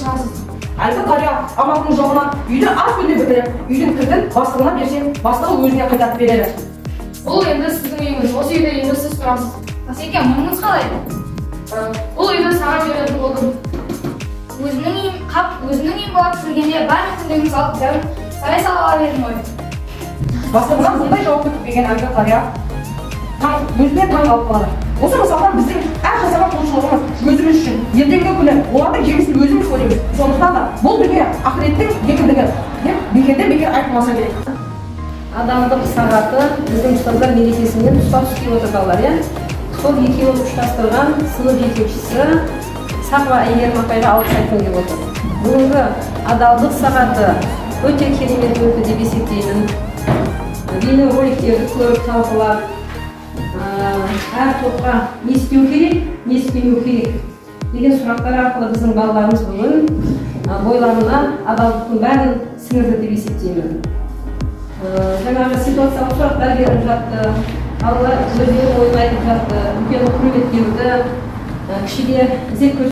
шығасыз. Әлгі қария амалдың жоғынан үйді ас күнде бітіріп, үйдің кілтін бастығына берсе, бастығы өзіне қайтарып береді. Бұл енді сіздің үйіңіз, осы үйде енді сіз тұрасыз. Асеке, мұныңыз қалай? Бұл үйді саған беретін болдым. Өзімнің үйім болады кіргенде бәрін күндегін салып, бәрін сарай салаға бердім ғой. Бастығынан бұндай жауапты күтпеген әлгі қария өзіне таң қалып қалады. Осы мысалдан біздің әр жасаған құлшылығымыз өзіміз үшін ертеңгі күні олардың жемісін өзіміз көреміз. Сондықтан да бұл дүние ақыреттің екендігі деп бекерден бекер айтылмаса керек. Адалдық сағаты біздің ұстаздар мерекесімен тұспа-тұс келіп отырғандар, иә. Сол екеуін ұштастырған сынып жетекшісі Сақва Әйгерім апайға алғыс айтқым келіп отыр. Бүгінгі адалдық сағаты өте керемет өтті деп есептеймін. Бейнероликтерді көріп талқылап, әр топқа не істеу керек, не істемеу керек деген сұрақтар арқылы біздің балаларымыз бүгін бойларына адалдықтың бәрін сіңірді деп есептеймін. Жаңағы ситуациялық сұрақтар беріп жатты, балалар өздерінің ойын айтып жатты, үлкен құрмет берді, кішіге ізет